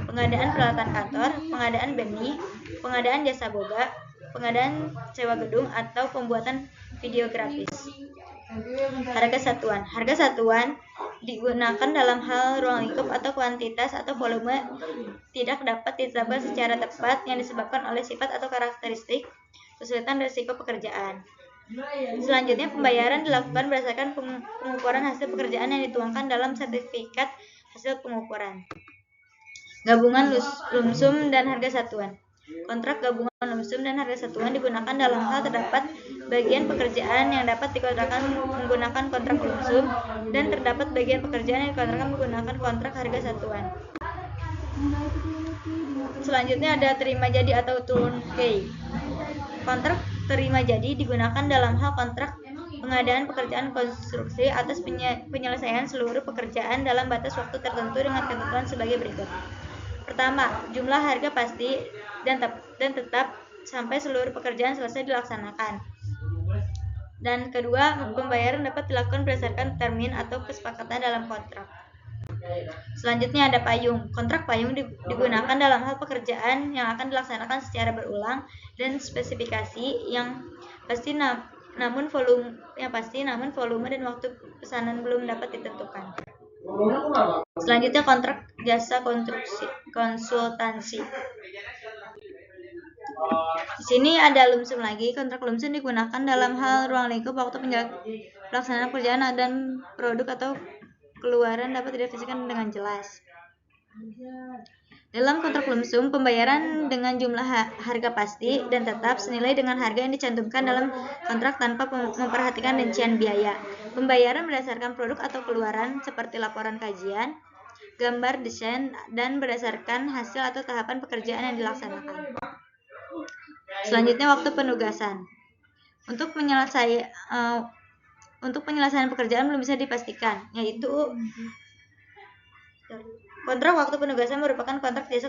pengadaan peralatan kantor, pengadaan BEMI, pengadaan jasa boga, pengadaan sewa gedung atau pembuatan videografis. Harga satuan digunakan dalam hal ruang lingkup atau kuantitas atau volume tidak dapat ditetapkan secara tepat yang disebabkan oleh sifat atau karakteristik kesulitan risiko pekerjaan. Selanjutnya, pembayaran dilakukan berdasarkan pengukuran hasil pekerjaan yang dituangkan dalam sertifikat hasil pengukuran. Gabungan lumsum dan harga satuan. Kontrak gabungan lumsum dan harga satuan digunakan dalam hal terdapat bagian pekerjaan yang dapat dikontrakkan menggunakan kontrak lumsum dan terdapat bagian pekerjaan yang dikontrakkan menggunakan kontrak harga satuan. Selanjutnya ada terima jadi atau turnkey. Kontrak terima jadi digunakan dalam hal kontrak pengadaan pekerjaan konstruksi atas penyelesaian seluruh pekerjaan dalam batas waktu tertentu dengan ketentuan sebagai berikut. Pertama, jumlah harga pasti dan tetap sampai seluruh pekerjaan selesai dilaksanakan. Dan kedua, pembayaran dapat dilakukan berdasarkan termin atau kesepakatan dalam kontrak. Selanjutnya ada payung. Kontrak payung digunakan dalam hal pekerjaan yang akan dilaksanakan secara berulang dan spesifikasi yang pasti namun volume dan waktu pesanan belum dapat ditentukan. Selanjutnya kontrak jasa konsultansi. Di sini ada lumsum lagi. Kontrak lumsum digunakan dalam hal ruang lingkup waktu pelaksanaan pekerjaan dan produk atau keluaran dapat didefinisikan dengan jelas. Dalam kontrak lumsum, pembayaran dengan jumlah harga pasti dan tetap senilai dengan harga yang dicantumkan dalam kontrak tanpa memperhatikan rincian biaya. Pembayaran berdasarkan produk atau keluaran seperti laporan kajian, gambar desain, dan berdasarkan hasil atau tahapan pekerjaan yang dilaksanakan. Selanjutnya waktu penugasan. Untuk penyelesaian pekerjaan belum bisa dipastikan, yaitu kontrak waktu penugasan merupakan kontrak jasa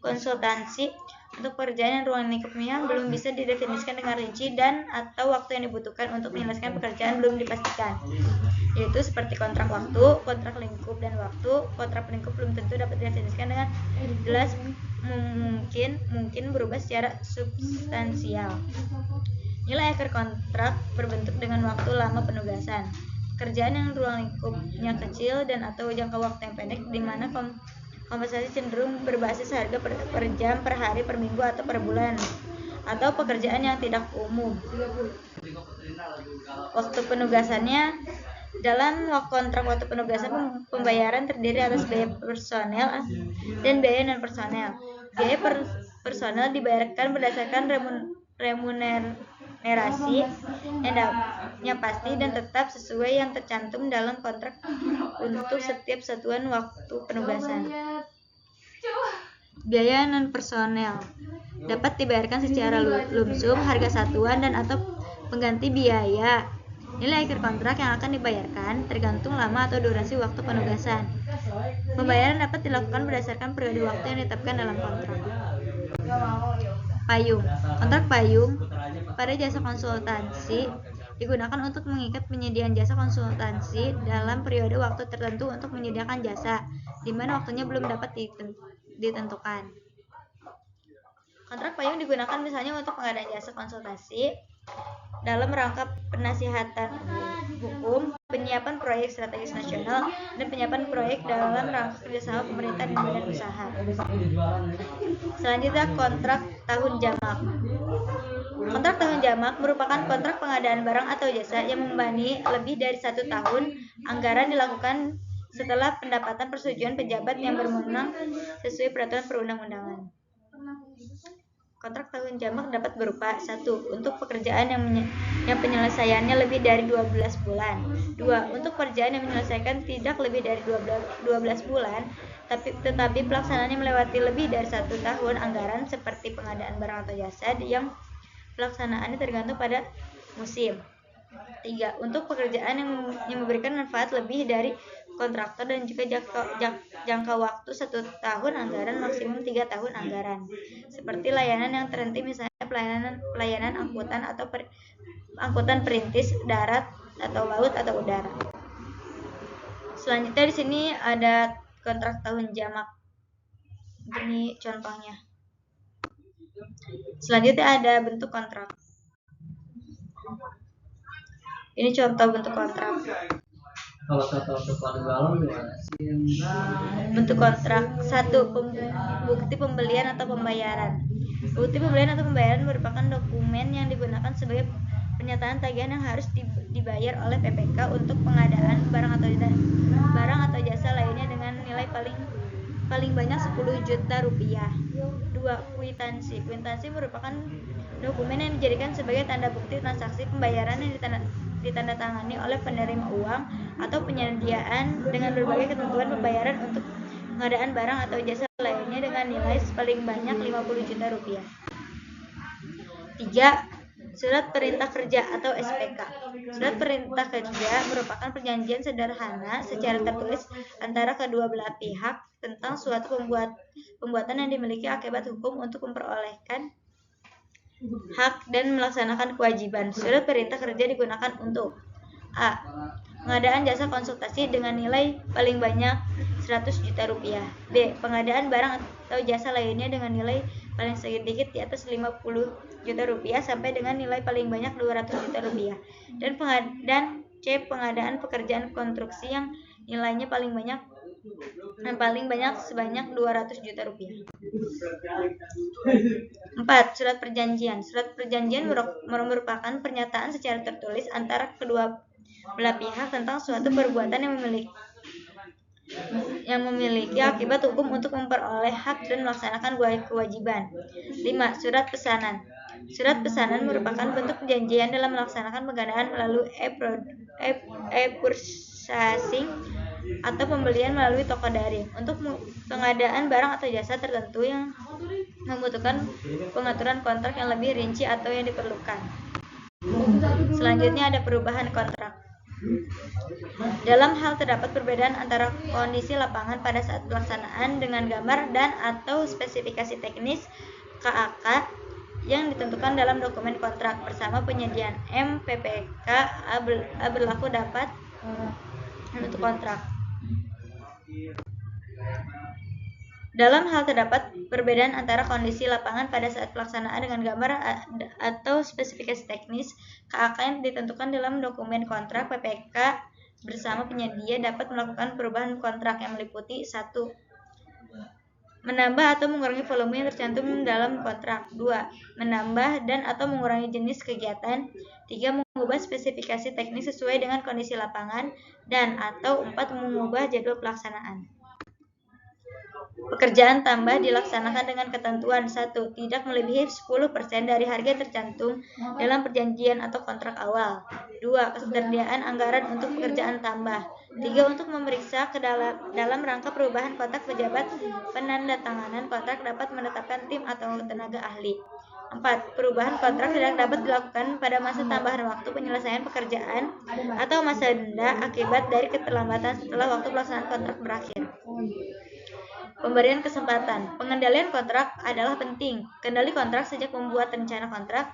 konsultansi untuk pekerjaan yang ruang lingkupnya belum bisa didefinisikan dengan rinci dan atau waktu yang dibutuhkan untuk menyelesaikan pekerjaan belum dipastikan, yaitu seperti kontrak waktu, kontrak lingkup dan waktu. Kontrak lingkup belum tentu dapat didefinisikan dengan jelas, mungkin berubah secara substansial. Nilai akhir kontrak berbentuk dengan waktu lama penugasan. Pekerjaan yang ruang lingkupnya kecil dan atau jangka waktu yang pendek, di mana kompensasi cenderung berbasis harga per jam, per hari, per minggu, atau per bulan, atau pekerjaan yang tidak umum. Waktu penugasannya, dalam kontrak waktu penugasan, pembayaran terdiri atas biaya personel dan biaya non personel. Biaya personel dibayarkan berdasarkan remunerasi yang pasti dan tetap sesuai yang tercantum dalam kontrak untuk setiap satuan waktu penugasan. Biaya non personel dapat dibayarkan secara lumsum, harga satuan, dan atau pengganti biaya. Nilai akhir kontrak yang akan dibayarkan tergantung lama atau durasi waktu penugasan. Pembayaran dapat dilakukan berdasarkan periode waktu yang ditetapkan dalam kontrak. Payung. Kontrak payung pada jasa konsultansi digunakan untuk mengikat penyediaan jasa konsultansi dalam periode waktu tertentu untuk menyediakan jasa, di mana waktunya belum dapat ditentukan. Kontrak payung digunakan misalnya untuk pengadaan jasa konsultasi dalam rangka penasihatan hukum, penyiapan proyek strategis nasional, dan penyiapan proyek dalam rangka kerjasama pemerintah dan badan usaha. Selanjutnya kontrak tahun jamak. Kontrak tahun jamak merupakan kontrak pengadaan barang atau jasa yang membebani lebih dari 1 tahun. Anggaran dilakukan setelah pendapatan persetujuan pejabat yang berwenang sesuai peraturan perundang-undangan. Kontrak tahun jamak dapat berupa 1. Untuk pekerjaan yang penyelesaiannya lebih dari 12 bulan. 2. Untuk pekerjaan yang menyelesaikan tidak lebih dari 12 bulan tetapi pelaksanaannya melewati lebih dari 1 tahun. Anggaran seperti pengadaan barang atau jasa yang pelaksanaannya tergantung pada musim. 3. Untuk pekerjaan yang memberikan manfaat lebih dari kontraktor dan juga jangka waktu 1 tahun, anggaran maksimum 3 tahun anggaran. Seperti layanan yang terhenti, misalnya pelayanan angkutan atau angkutan perintis darat atau laut atau udara. Selanjutnya di sini ada kontrak tahun jamak. Ini contohnya. Selanjutnya ada bentuk kontrak. Ini contoh bentuk kontrak. Kalau satu paling galau gimana? Bentuk kontrak. 1. Bukti pembelian atau pembayaran. Bukti pembelian atau pembayaran merupakan dokumen yang digunakan sebagai pernyataan tagihan yang harus dibayar oleh PPK untuk pengadaan barang atau jasa lainnya dengan nilai paling banyak 10 juta rupiah. 2. Kwitansi. Kwitansi merupakan dokumen yang dijadikan sebagai tanda bukti transaksi pembayaran yang ditandatangani oleh penerima uang atau penyediaan dengan berbagai ketentuan pembayaran untuk pengadaan barang atau jasa lainnya dengan nilai paling banyak 50 juta rupiah. 3. Surat perintah kerja atau SPK. Surat perintah kerja merupakan perjanjian sederhana secara tertulis antara kedua belah pihak tentang suatu pembuatan yang dimiliki akibat hukum untuk memperolehkan hak dan melaksanakan kewajiban. Surat perintah kerja digunakan untuk A. Pengadaan jasa konsultasi dengan nilai paling banyak 100 juta rupiah. B. Pengadaan barang atau jasa lainnya dengan nilai paling sedikit di atas 50 juta rupiah sampai dengan nilai paling banyak 200 juta rupiah. Dan C. Pengadaan pekerjaan konstruksi yang nilainya paling banyak sebanyak 200 juta rupiah. 4. Surat perjanjian. Surat perjanjian merupakan pernyataan secara tertulis antara kedua belah pihak tentang suatu perbuatan yang memiliki akibat hukum untuk memperoleh hak dan melaksanakan kewajiban. 5. Surat pesanan. Surat pesanan merupakan bentuk perjanjian dalam melaksanakan pengadaan melalui e-purchasing atau pembelian melalui toko daring untuk pengadaan barang atau jasa tertentu yang membutuhkan pengaturan kontrak yang lebih rinci atau yang diperlukan. Selanjutnya ada perubahan kontrak. Dalam hal terdapat perbedaan antara kondisi lapangan pada saat pelaksanaan dengan gambar dan atau spesifikasi teknis KAK yang ditentukan dalam dokumen kontrak bersama penyediaan MPPK berlaku dapat untuk kontrak. Dalam hal terdapat perbedaan antara kondisi lapangan pada saat pelaksanaan dengan gambar atau spesifikasi teknis KAK yang ditentukan dalam dokumen kontrak, PPK bersama penyedia dapat melakukan perubahan kontrak yang meliputi 1. Menambah atau mengurangi volume yang tercantum dalam kontrak. 2. Menambah dan atau mengurangi jenis kegiatan. 3. Mengubah spesifikasi teknis sesuai dengan kondisi lapangan dan atau 4. Mengubah jadwal pelaksanaan. Pekerjaan tambah dilaksanakan dengan ketentuan 1. Tidak melebihi 10% dari harga yang tercantum dalam perjanjian atau kontrak awal. 2. Ketersediaan anggaran untuk pekerjaan tambah. 3. Untuk memeriksa dalam rangka perubahan kontrak, pejabat penandatanganan kontrak dapat menetapkan tim atau tenaga ahli. 4. Perubahan kontrak tidak dapat dilakukan pada masa tambahan waktu penyelesaian pekerjaan atau masa denda akibat dari keterlambatan setelah waktu pelaksanaan kontrak berakhir. Pemberian kesempatan. Pengendalian kontrak adalah penting. Kendali kontrak sejak membuat rencana kontrak,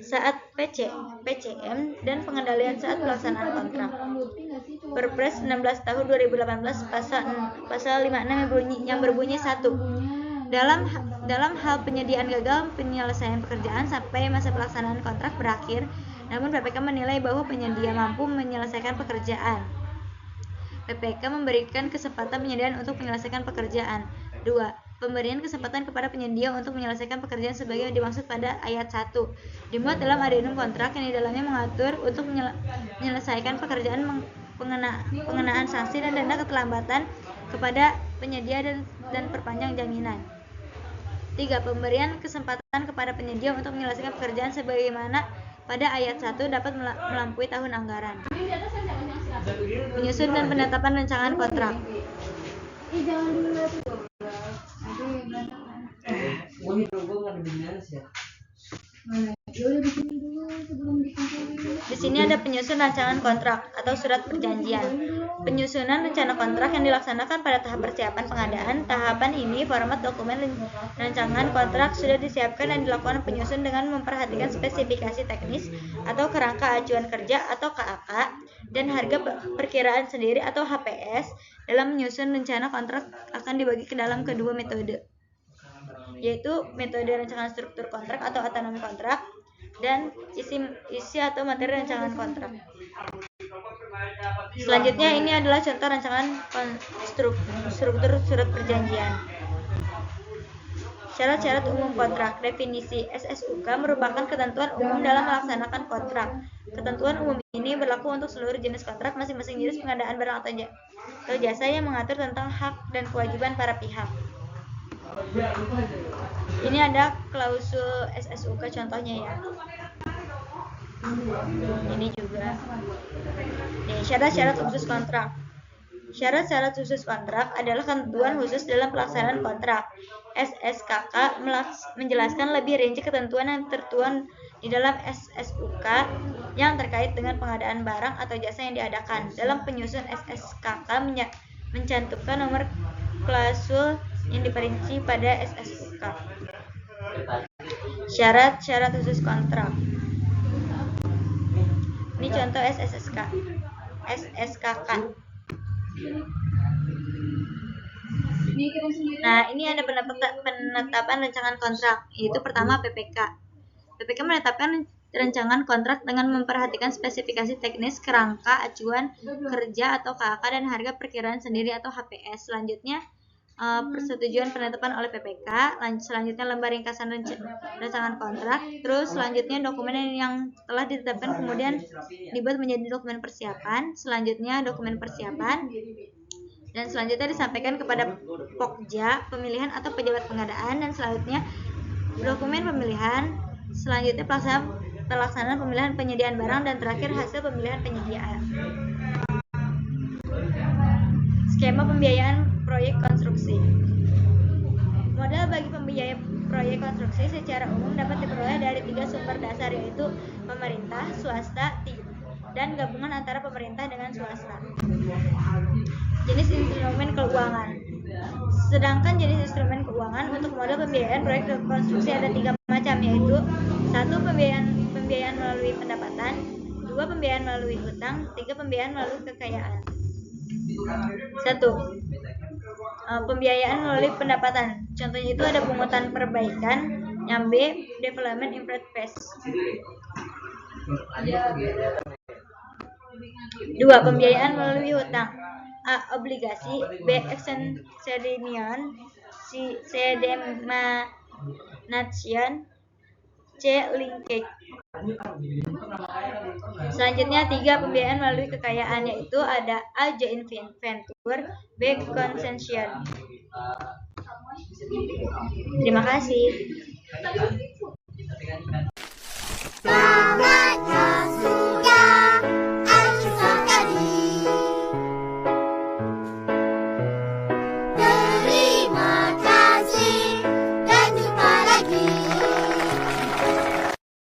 saat PCM, dan pengendalian saat pelaksanaan kontrak. Perpres 16 tahun 2018 pasal 56 yang berbunyi 1. Dalam hal penyediaan gagal penyelesaian pekerjaan sampai masa pelaksanaan kontrak berakhir, namun PPK menilai bahwa penyedia mampu menyelesaikan pekerjaan. PPK memberikan kesempatan penyediaan untuk menyelesaikan pekerjaan. 2. Pemberian kesempatan kepada penyedia untuk menyelesaikan pekerjaan sebagai dimaksud pada ayat 1. Dimuat dalam adendum kontrak yang di dalamnya mengatur untuk menyelesaikan pekerjaan, pengenaan sanksi dan denda keterlambatan kepada penyedia dan perpanjang jaminan. 3. Pemberian kesempatan kepada penyedia untuk menyelesaikan pekerjaan sebagaimana pada ayat 1 dapat melampaui tahun anggaran. Menyusun dan penetapan rancangan kontrak. Di sini ada penyusun rancangan kontrak atau surat perjanjian. Penyusunan rencana kontrak yang dilaksanakan pada tahap persiapan pengadaan. Tahapan ini format dokumen rancangan kontrak sudah disiapkan dan dilakukan penyusun dengan memperhatikan spesifikasi teknis atau kerangka acuan kerja atau KAK dan harga perkiraan sendiri atau HPS. Dalam menyusun rencana kontrak akan dibagi ke dalam kedua metode, yaitu metode rancangan struktur kontrak atau autonomi kontrak dan isi atau materi rancangan kontrak. Selanjutnya ini adalah contoh rancangan struktur surat perjanjian. Syarat-syarat umum kontrak. Definisi SSUK merupakan ketentuan umum dalam melaksanakan kontrak. Ketentuan umum ini berlaku untuk seluruh jenis kontrak, masing-masing jenis pengadaan barang atau jasa yang mengatur tentang hak dan kewajiban para pihak. Ini ada klausul SSUK contohnya ya. Ini juga. Nih, syarat-syarat khusus kontrak. Syarat-syarat khusus kontrak adalah ketentuan khusus dalam pelaksanaan kontrak. SSKK menjelaskan lebih rinci ketentuan yang tertuang di dalam SSUK yang terkait dengan pengadaan barang atau jasa yang diadakan. Dalam penyusun SSKK mencantumkan nomor klausul yang diperinci pada SSUK. Syarat-syarat khusus kontrak. Ini contoh SSKK. Nah, ini ada penetapan rancangan kontrak, yaitu pertama PPK. PPK menetapkan rancangan kontrak dengan memperhatikan spesifikasi teknis, kerangka, acuan kerja atau KAK, dan harga perkiraan sendiri atau HPS. Selanjutnya persetujuan penetapan oleh PPK. Selanjutnya lembar ringkasan rancangan kontrak. Terus selanjutnya dokumen yang telah ditetapkan kemudian dibuat menjadi dokumen persiapan. Selanjutnya dokumen persiapan. Dan selanjutnya disampaikan kepada Pokja pemilihan atau pejabat pengadaan. Dan selanjutnya dokumen pemilihan. Selanjutnya pelaksanaan pemilihan penyediaan barang, dan terakhir hasil pemilihan penyediaan. Skema pembiayaan proyek konstruksi. Modal bagi pembiayaan proyek konstruksi secara umum dapat diperoleh dari 3 sumber dasar, yaitu pemerintah, swasta, dan gabungan antara pemerintah dengan swasta. Jenis instrumen keuangan. Sedangkan jenis instrumen keuangan untuk modal pembiayaan proyek konstruksi ada 3 macam, yaitu 1. Pembiayaan melalui pendapatan, 2. Pembiayaan melalui utang, 3. Pembiayaan melalui kekayaan. 1. Pembiayaan melalui pendapatan. Contohnya itu ada pungutan perbaikan. Yang B, development investment. 2. Pembiayaan melalui hutang. A. Obligasi, B. Extension, C. Demarcation, C. Linkage. Selanjutnya 3. Pembiayaan melalui kekayaan, yaitu ada A. Joint venture, B. concession. Terima kasih.